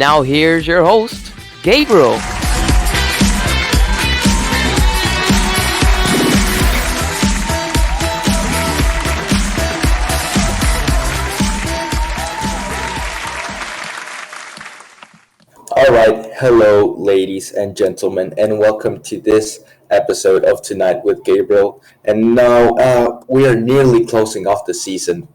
now here's your host, Gabriel. Alright, hello ladies and gentlemen, and welcome to this episode of Tonight with Gabriel. And now we are nearly closing off the season.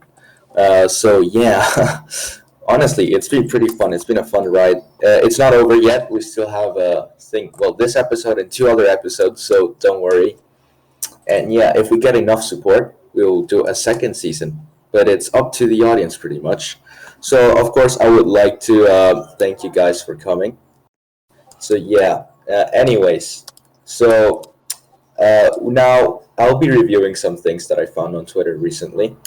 Honestly, it's been pretty fun. It's been a fun ride. It's not over yet. We still have this episode and 2 other episodes, so don't worry. And yeah, if we get enough support, we'll do a second season. But it's up to the audience pretty much. So, of course, I would like to thank you guys for coming. So, yeah, now I'll be reviewing some things that I found on Twitter recently.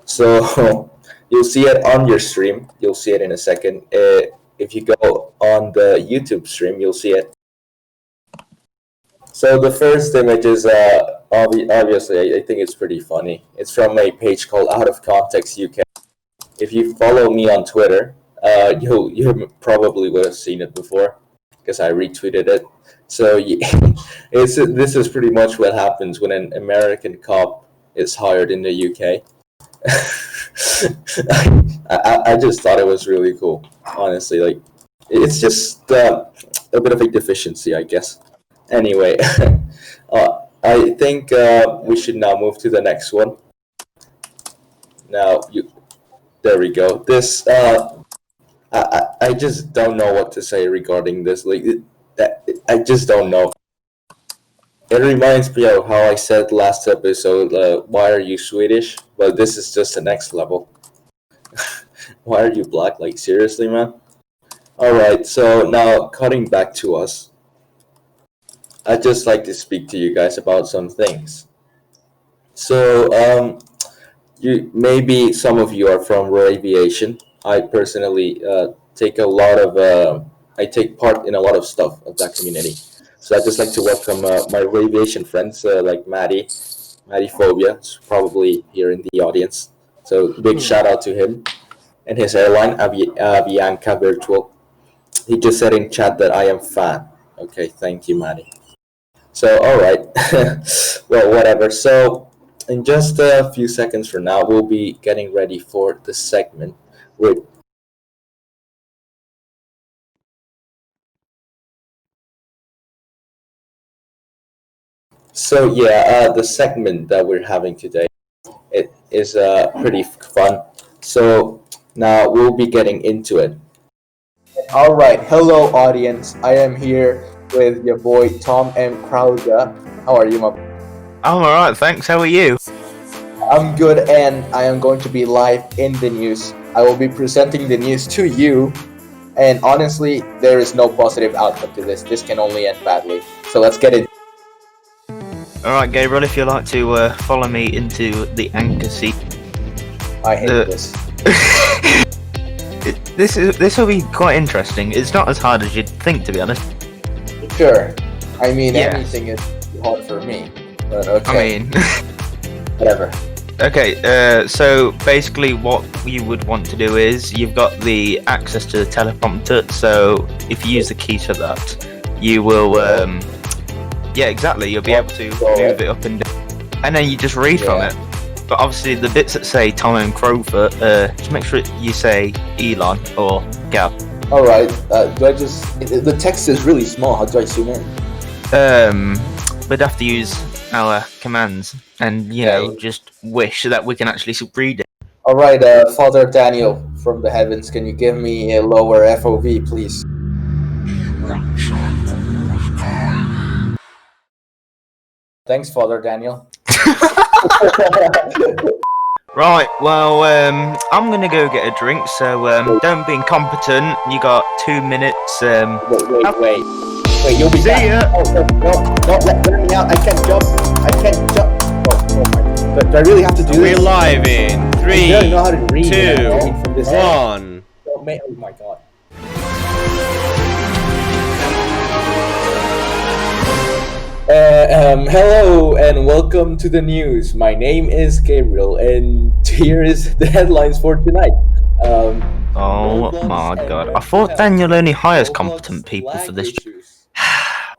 So, you'll see it on your stream. You'll see it in a second. If you go on the YouTube stream, you'll see it. So, the first image is, obviously, I think it's pretty funny. It's from a page called Out of Context UK. If you follow me on Twitter, you probably would have seen it before because I retweeted it. So this is pretty much what happens when an American cop is hired in the UK. I just thought it was really cool, honestly. Like, it's just a bit of a deficiency, I guess. Anyway, I think we should now move to the next one. There we go. This, I just don't know what to say regarding this. I just don't know. It reminds me of how I said last episode, why are you Swedish? But this is just the next level. Why are you black? Like, seriously, man? Alright, so now cutting back to us. I'd just like to speak to you guys about some things. So, maybe some of you are from Royal Aviation. I personally take part in a lot of stuff of that community. So I'd just like to welcome my Royal Aviation friends like Maddie Phobia, is probably here in the audience. So big shout out to him and his airline, Avianca Virtual. He just said in chat that I am fan. Okay, thank you, Maddie. So all right, well, whatever. So in just a few seconds from now, we'll be getting ready for the segment with the segment that we're having today, it is pretty fun. So now we'll be getting into it. All right, hello audience. I am here with your boy Tom M. Krauger. How are you, my boy? I'm alright, thanks. How are you? I'm good, and I am going to be live in the news. I will be presenting the news to you, and honestly, there is no positive outcome to this. This can only end badly. So let's get it. Alright, Gabriel, if you'd like to follow me into the anchor seat. I hate this. This will be quite interesting. It's not as hard as you'd think, to be honest. Sure. I mean, Yeah. anything is hard for me. But okay. I mean... Whatever. Okay, so basically what you would want to do is, you've got the access to the teleprompter, so if you use the keys for that, you will, yeah, exactly, you'll be able to move it up and down, and then you just read from it. But obviously the bits that say Tom and Crover, just make sure you say Elon or Gab. Alright, do I just... The text is really small, how do I zoom in? We'd have to use our commands and, you know, just wish that we can actually read it. Alright, Father Daniel from the heavens, can you give me a lower FOV, please? Thanks, Father Daniel. Right, well, I'm gonna go get a drink, so don't be incompetent. You got 2 minutes. Wait, you'll be See back. ya. No, let me out. I can't jump. Oh my. But do I really have to do We're this? live in I 3, don't know how to read 2, from this 1. Oh my god. Hello and welcome to the news. My name is Gabriel, and here is the headlines for tonight. Oh Roblox my and god. I mental thought health. Daniel only hires Roblox competent people for lag this. issues.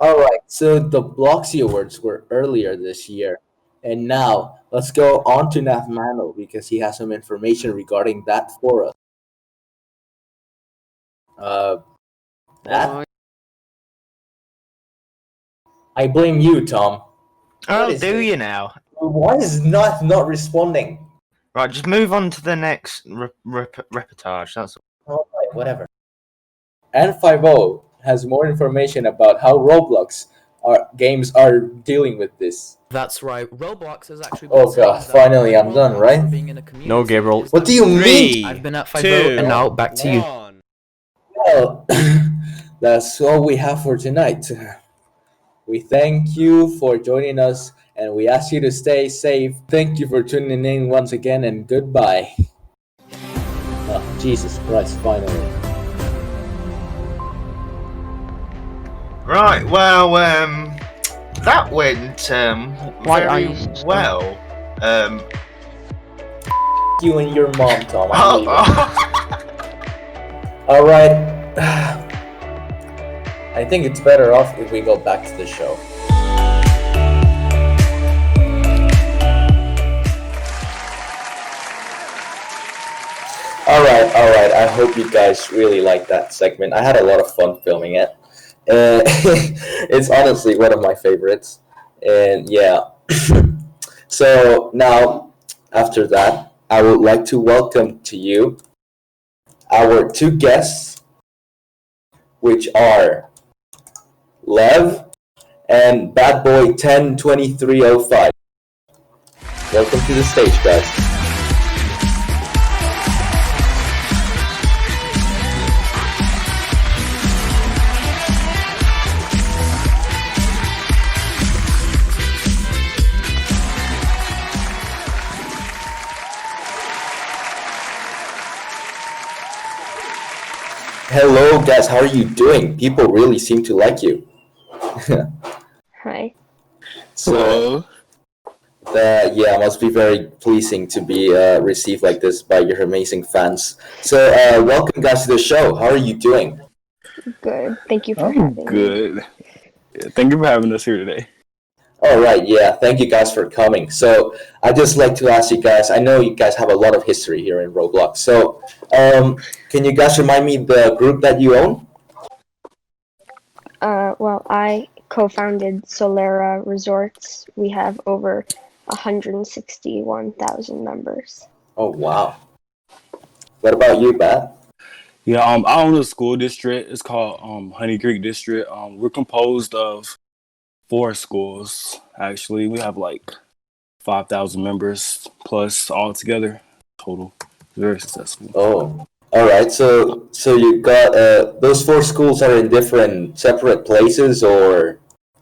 All right, so the Bloxy Awards were earlier this year, and now let's go on to Navmano because he has some information regarding that for us. Uh, Nat, Oh, I blame you, Tom. Oh, is do this? you now? Why is not responding? Right, just move on to the next reportage. That's all. All right, whatever. N50 has more information about how Roblox games are dealing with this. That's right. Roblox has actually Oh, been saying God, that finally, my I'm done, Roblox right? for being in a community. No, Gabriel. is What that do you Three, mean? I've been at 50 two, and now back to you. one. Well, that's all we have for tonight. We thank you for joining us and we ask you to stay safe. Thank you for tuning in once again and goodbye. Oh, Jesus Christ, finally. Right, well, that went Why are very you so- well. You and your mom, Tom. I'm Oh, leaving. All right. I think it's better off if we go back to the show. All right. I hope you guys really liked that segment. I had a lot of fun filming it. It's honestly one of my favorites. And yeah. So now, after that, I would like to welcome to you our two guests, which are Lev and Bad Boy 102305. Welcome to the stage, guys. Hello, guys. How are you doing? People really seem to like you. Hi. So, yeah, must be very pleasing to be received like this by your amazing fans. So, welcome, guys, to the show. How are you doing? Good. Thank you for I'm having me. good. Yeah, thank you for having us here today. All right, yeah. Thank you guys for coming. So, I just like to ask you guys. I know you guys have a lot of history here in Roblox. So, can you guys remind me the group that you own? Well, I co-founded Solera Resorts. We have over 161,000 members. Oh wow. What about you, Bat? Yeah, I own a school district. It's called Honey Creek District. We're composed of 4 schools. Actually, we have like 5,000 members plus altogether total. Very successful. Oh, all right. So you got those 4 schools are in different separate places, or are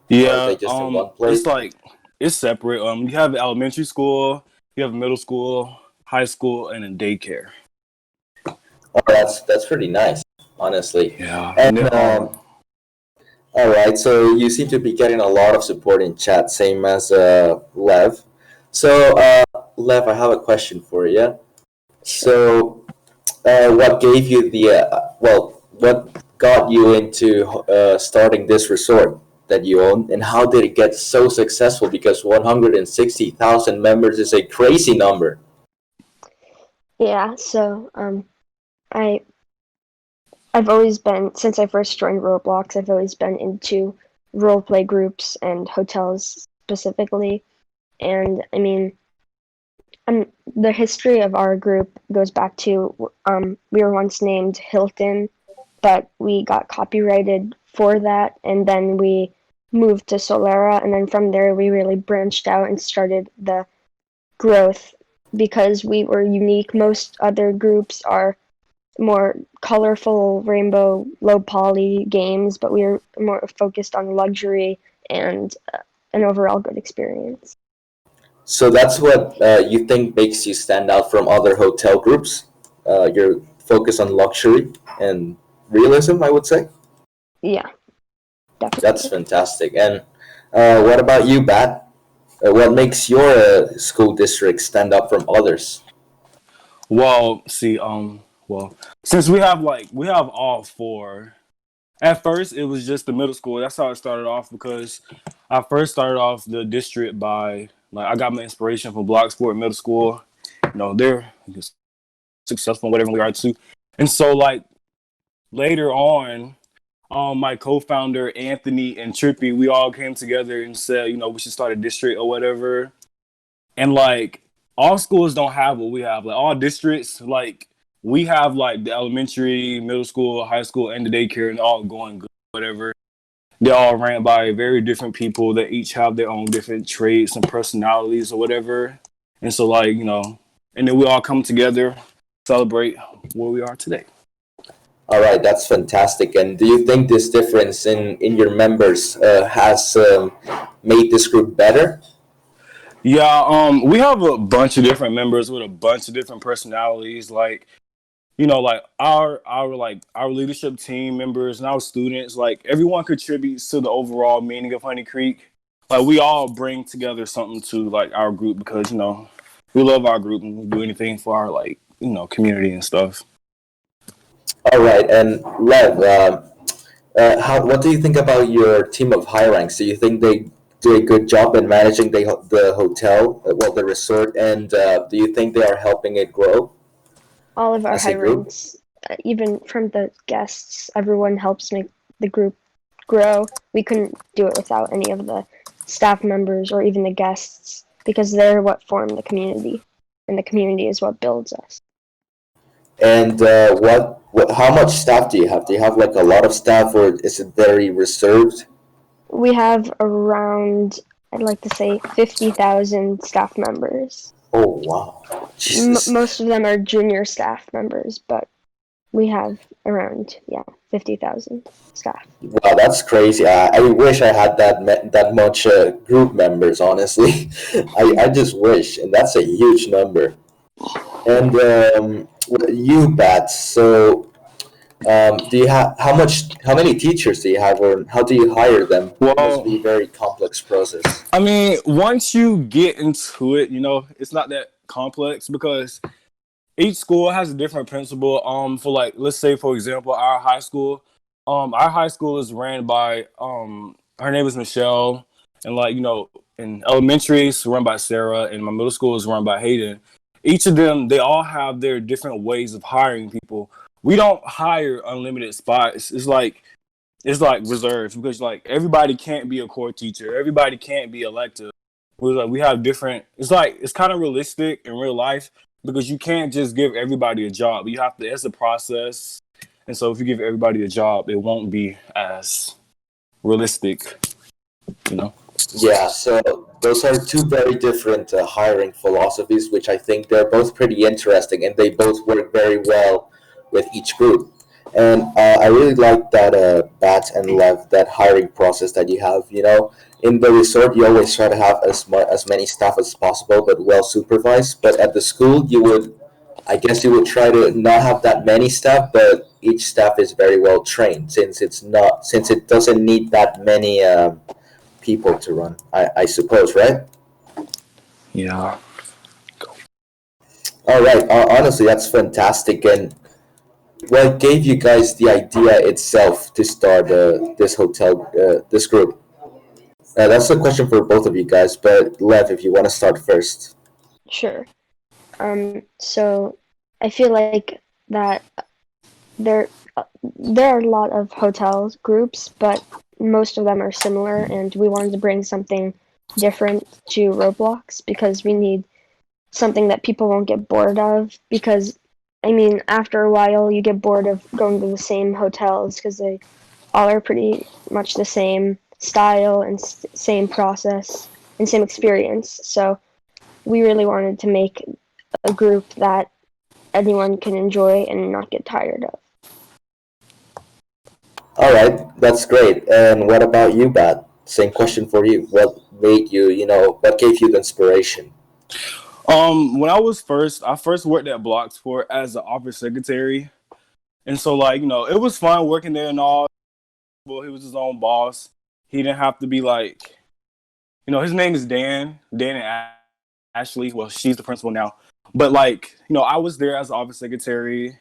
Yeah, they just in one place? it's like it's separate. You have elementary school, you have middle school, high school, and then daycare. Oh, that's pretty nice, honestly. Yeah, And then, all right. So you seem to be getting a lot of support in chat, same as Lev. So Lev, I have a question for you. So, what gave you the what got you into starting this resort that you own, and how did it get so successful? Because 160,000 members is a crazy number. Yeah, so I've always been, since I first joined Roblox, I've always been into roleplay groups and hotels specifically. And I mean, the history of our group goes back to we were once named Hilton, but we got copyrighted for that, and then we moved to Solera, and then from there we really branched out and started the growth because we were unique. Most other groups are more colorful, rainbow, low poly games, but we were more focused on luxury and an overall good experience. So that's what you think makes you stand out from other hotel groups? Your focus on luxury and realism, I would say. Yeah, definitely. That's fantastic. And what about you, Bat? What makes your school district stand up from others? well, see, well, since we have all four. At first, it was just the middle school. That's how it started off because I first started off the district by I got my inspiration from Blocksport Middle School. They're successful in whatever we are too. And so later on, my co-founder Anthony and Trippy, we all came together and said, we should start a district or whatever. And all schools don't have what we have. All districts, we have the elementary, middle school, high school, and the daycare, and all going good, whatever. They're all ran by very different people that each have their own different traits and personalities or whatever. And so and then we all come together, celebrate where we are today. All right, that's fantastic. And do you think this difference in your members has made this group better? Yeah, we have a bunch of different members with a bunch of different personalities. Our leadership team members and our students, everyone contributes to the overall meaning of Honey Creek. We all bring together something to our group because we love our group and we do anything for our community and stuff. All right, and Lev, what do you think about your team of high ranks? Do you think they do a good job in managing the hotel, the resort, and do you think they are helping it grow? All of our high ranks, even from the guests, everyone helps make the group grow. We couldn't do it without any of the staff members or even the guests because they're what form the community, and the community is what builds us. And how much staff do you have? Do you have a lot of staff, or is it very reserved? We have around, I'd like to say, 50,000 staff members. Oh, wow. Most of them are junior staff members, but we have around, 50,000 staff. Wow, that's crazy. I wish I had that much group members, honestly. I just wish, and that's a huge number. And you, Bat, so do you have how many teachers do you have, or how do you hire them? Well, it must be a very complex process. I mean, once you get into it, it's not that complex because each school has a different principal. For let's say for example, our high school is ran by her name is Michelle, and in elementary it's run by Sarah, and my middle school is run by Hayden. Each of them, they all have their different ways of hiring people. We don't hire unlimited spots. It's reserved because everybody can't be a core teacher. Everybody can't be elective. We have different. It's kind of realistic in real life because you can't just give everybody a job. You have to. It's a process, and so if you give everybody a job, it won't be as realistic. Yeah. So those are two very different hiring philosophies, which I think they're both pretty interesting, and they both work very well with each group. And I really like that Bat and Lev, that hiring process that you have. In the resort, you always try to have as many staff as possible, but well supervised. But at the school, I guess you would try to not have that many staff, but each staff is very well trained since it doesn't need that many people to run. I suppose, right? Yeah. All right. Honestly, that's fantastic. And what gave you guys the idea itself to start this hotel, this group? That's a question for both of you guys, but Lev, if you want to start first. Sure. So I feel like that there are a lot of hotels groups, but most of them are similar, and we wanted to bring something different to Roblox because we need something that people won't get bored of, because after a while you get bored of going to the same hotels because they all are pretty much the same style and same process and same experience. So we really wanted to make a group that anyone can enjoy and not get tired of. All right, that's great. And what about you, Bat? Same question for you. What made you, what gave you the inspiration? When I first worked at Blocksport as an office secretary, and so it was fun working there and all. Well, he was his own boss. He didn't have to be his name is Dan and Ashley. Well, she's the principal now, but I was there as an office secretary,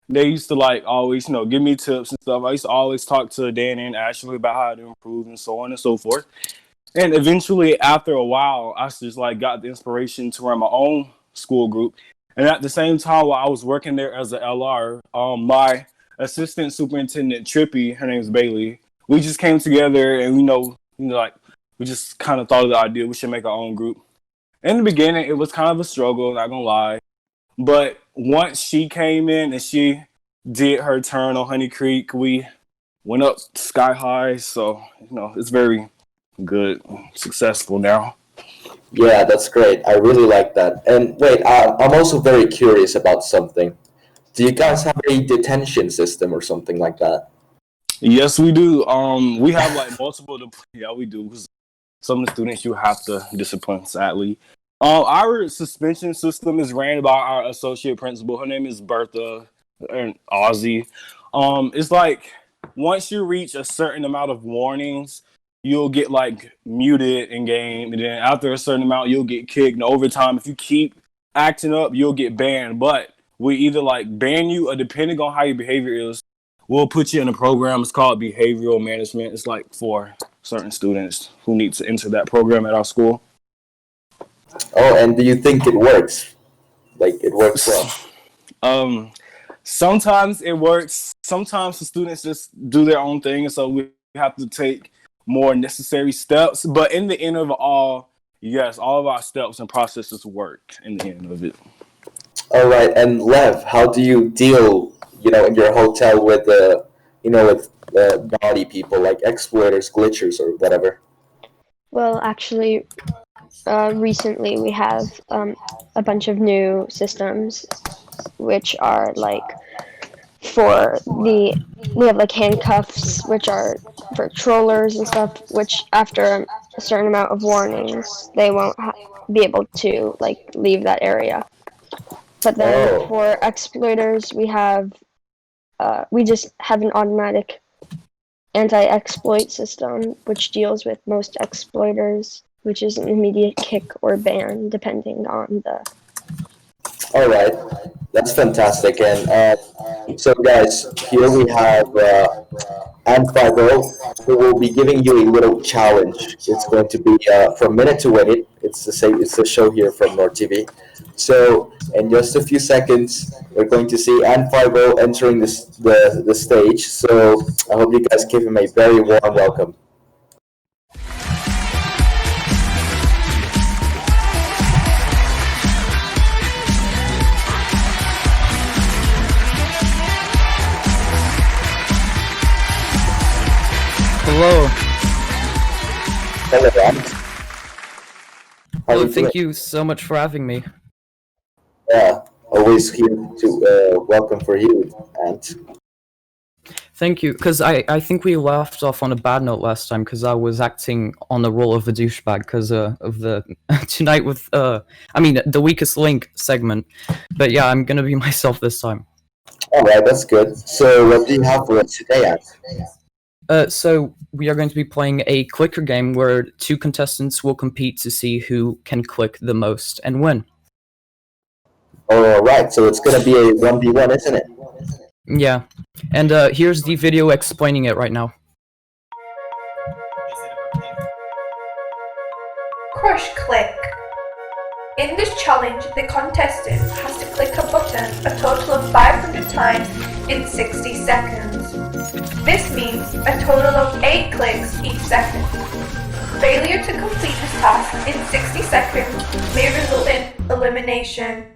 they used to like always, give me tips and stuff. I used to always talk to Danny and Ashley about how to improve and so on and so forth. And eventually, after a while, I just like got the inspiration to run my own school group. And at the same time, while I was working there as an LR, my assistant superintendent Trippy, her name is Bailey, we just came together and like we just kind of thought of the idea we should make our own group. In the beginning, it was kind of a struggle, not gonna lie. But once she came in and she did her turn on Honey Creek, we went up sky high. So, it's very good, successful now. Yeah, that's great. I really like that. And wait, I'm also very curious about something. Do you guys have a detention system or something like that? Yes, we do. We have like multiple. Yeah, we do. Some of the students you have to discipline, sadly. Our suspension system is ran by our associate principal. Her name is Bertha and Ozzy. It's like once you reach a certain amount of warnings, you'll get like muted in game, and then after a certain amount, you'll get kicked. And over time, if you keep acting up, you'll get banned. But we either like ban you, or depending on how your behavior is, we'll put you in a program. It's called behavioral management. It's like for certain students who need to enter that program at our school. Oh, and do you think it works? Like it works well? Sometimes it works. Sometimes the students just do their own thing, and so we have to take more necessary steps. But in the end of it all, yes, all of our steps and processes work in the end of it. All right, and Lev, how do you deal, in your hotel with naughty people like exploiters, glitchers, or whatever? Well, actually, recently we have a bunch of new systems, which are like we have like handcuffs, which are for trollers and stuff, which after a certain amount of warnings, they won't be able to like leave that area. But then for exploiters, we just have an automatic anti-exploit system, which deals with most exploiters, which is an immediate kick or ban, depending on the... All right, that's fantastic. And so, guys, here we have Anne50, who will be giving you a little challenge. It's going to be from Minute to Win It. It's the show here from NorTv. So, in just a few seconds, we're going to see Anne50 entering the stage. So, I hope you guys give him a very warm welcome. Hello. Hello, Anne. Hello, thank you so much for having me. Yeah, always here to welcome for you, Ant. Thank you, because I think we left off on a bad note last time, because I was acting on the role of a douchebag because of the Tonight with, the Weakest Link segment. But yeah, I'm going to be myself this time. Alright, that's good. So what do you have for us today, Ant? So we are going to be playing a clicker game where two contestants will compete to see who can click the most and win. Alright, so it's going to be a 1v1, isn't it? Yeah, and here's the video explaining it right now. Crush click. In this challenge, the contestant has to click a button a total of 500 times in 60 seconds. This means a total of 8 clicks each second. Failure to complete this task in 60 seconds may result in elimination.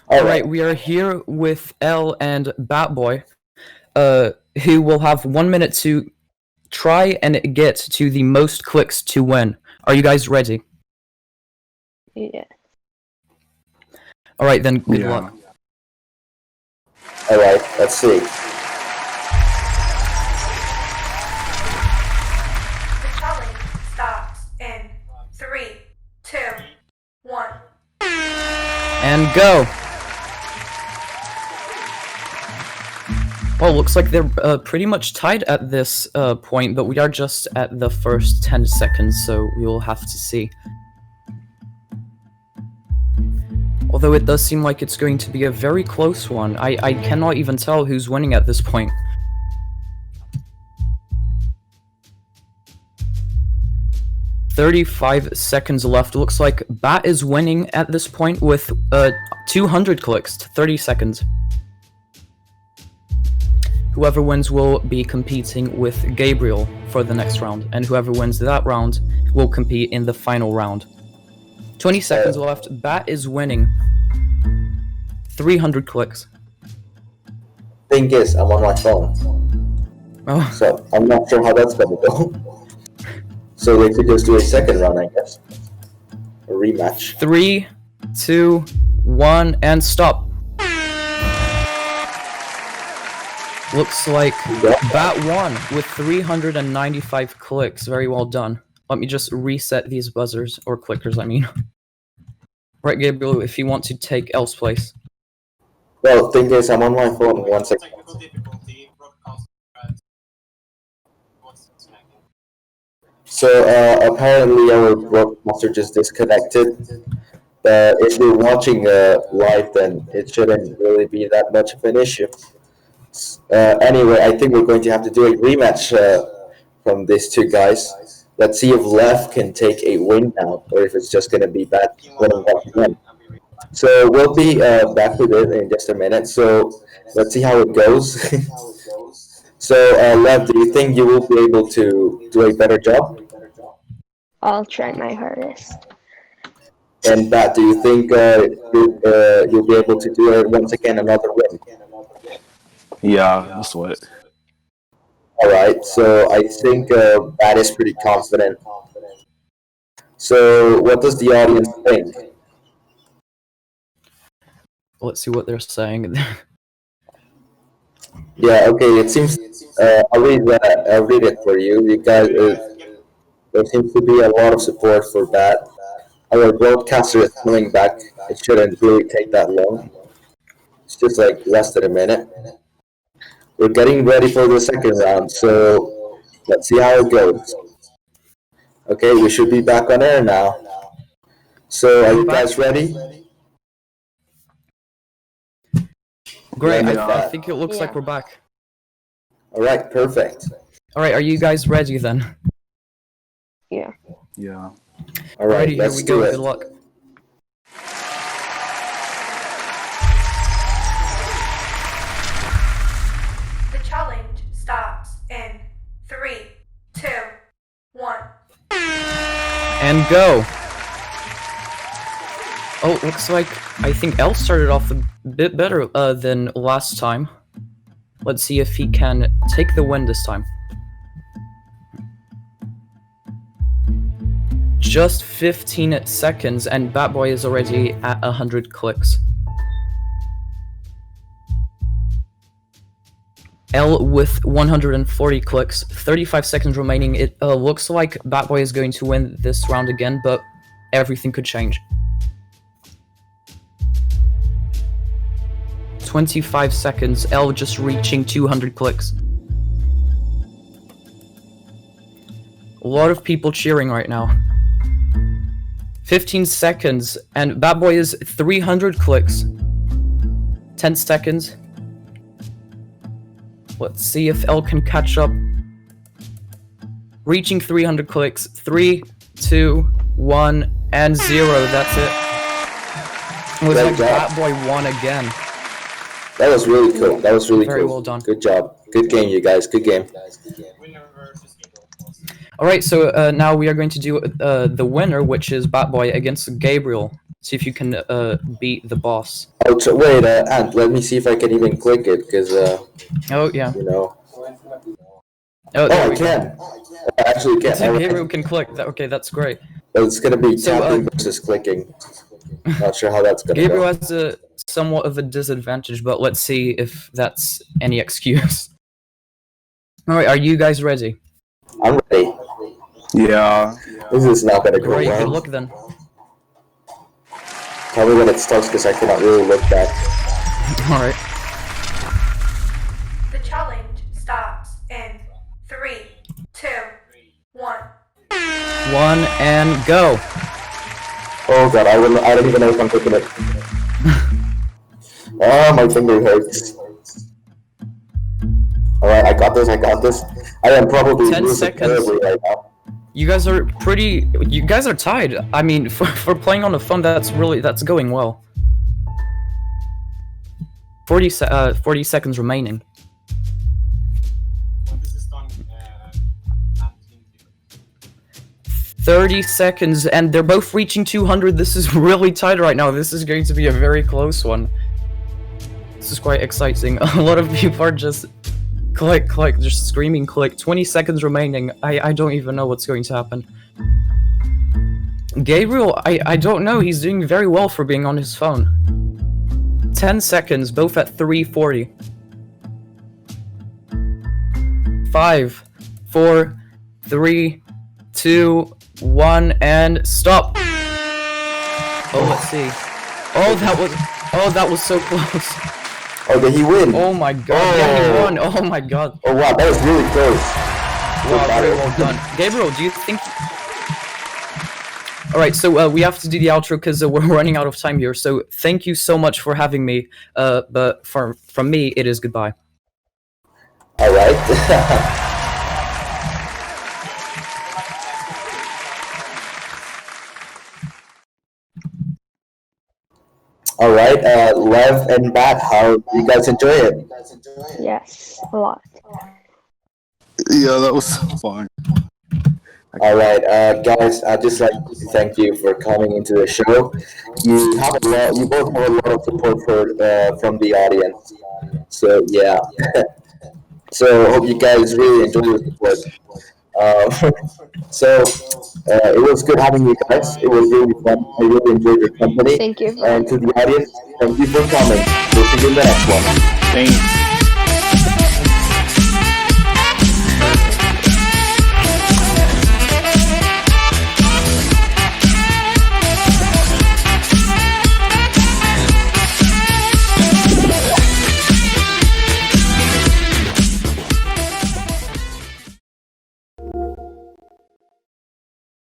Alright, we are here with L and Batboy, who will have 1 minute to try and get to the most clicks to win. Are you guys ready? Yeah. Alright then, good luck. Alright, let's see. The challenge starts in 3, 2, 1. And go! Well, looks like they're pretty much tied at this point, but we are just at the first 10 seconds, so we will have to see. Although it does seem like it's going to be a very close one. I cannot even tell who's winning at this point. "35 seconds left. Looks like Bat is winning at this point with 200 clicks to 30 seconds. Whoever wins will be competing with Gabriel for the next round, and whoever wins that round will compete in the final round. 20 seconds left. Bat is winning. 300 clicks. Thing is, I'm on my phone, Oh, so I'm not sure how that's gonna go. So they could just do a second round, I guess. A rematch. 3, 2, 1, and stop. Looks like Bat won with 395 clicks. Very well done. Let me just reset these buzzers, or clickers, I mean. Right, Gabriel, if you want to take L's place. Well, thing is, I'm on my phone. 1 second. So apparently our broadcaster just disconnected. But if you're watching live, then it shouldn't really be that much of an issue. Anyway, I think we're going to have to do a rematch from these two guys. Let's see if Lev can take a win now, or if it's just going to be bad winning once again. So we'll be back with it in just a minute. So let's see how it goes. So Lev, do you think you will be able to do a better job? I'll try my hardest. And Bat, do you think you'll be able to do it once again, another win? Yeah, that's what. All right, so I think Bat is pretty confident. So what does the audience think? Let's see what they're saying. Yeah, okay, it seems, I'll read it for you. You guys, there seems to be a lot of support for Bat. Our broadcaster is coming back. It shouldn't really take that long. It's just like less than a minute. We're getting ready for the second round, so let's see how it goes. Okay, we should be back on air now. So are you guys ready? Great, Yeah. I think it looks like Yeah. we're back. All right, perfect. Alright, are you guys ready then? Yeah. Yeah. All right, Alrighty, here let's we do go. it. Good luck. The challenge starts in 3, 2, 1. And go! Oh, looks like I think L started off a bit better than last time. Let's see if he can take the win this time. Just 15 seconds and Batboy is already at 100 clicks. L with 140 clicks, 35 seconds remaining. It looks like Batboy is going to win this round again, but everything could change. 25 seconds, L just reaching 200 clicks. A lot of people cheering right now. 15 seconds, and Batboy is 300 clicks. 10 seconds. Let's see if L can catch up. Reaching 300 clicks. 3, 2, 1, and 0. That's it. It was like Batboy won again. That was really cool. That was really Very cool. well done. Good job. Good game, you guys. Good game. Alright, so now we are going to do the winner, which is Batboy against Gabriel. See if you can beat the boss. Oh, so wait, Ant, let me see if I can even click it, because, Oh, yeah. you know. Oh, there I we go. can. I actually can. So All right. Gabriel can click. Okay, that's great. But it's going to be So, tapping versus clicking. Not sure how that's going to Gabriel go. has a somewhat of a disadvantage, but let's see if that's any excuse. Alright, are you guys ready? I'm ready. Yeah. This is not going to go Great, good well. luck then. Tell me when it starts, because I cannot really look back. Alright. The and go. Oh god, I don't even know if I'm clicking it. Oh, my finger hurts. Alright, I got this. I am probably 10 losing seconds. terribly right now. You guys are tied. I mean, for playing on the phone, that's going well. 40 seconds remaining. 30 seconds, and they're both reaching 200. This is really tight right now. This is going to be a very close one. This is quite exciting. A lot of people are just click, just screaming click. 20 seconds remaining. I don't even know what's going to happen. Gabriel, I don't know. He's doing very well for being on his phone. 10 seconds, both at 340. 5, 4, 3, 2, 1, and stop. Oh, let's see. Oh, that was so close. Oh, did he win? Oh my god, yeah, he won. Oh my god. Oh wow, that was really close. Wow, very well done. Gabriel, do you think... Alright, so we have to do the outro because we're running out of time here, so thank you so much for having me, but from me, it is goodbye. Alright. Alright, Lev and Bat, how do you guys enjoy it? Yes, a lot. Yeah, that was fun. Alright, guys, I'd just like to thank you for coming into the show. You both have a lot of support from the audience. So yeah. So hope you guys really enjoy the support. It was good having you guys. It was really fun. I really enjoyed your company. Thank you. And to the audience, thank you for coming. We'll see you in the next one. Thanks.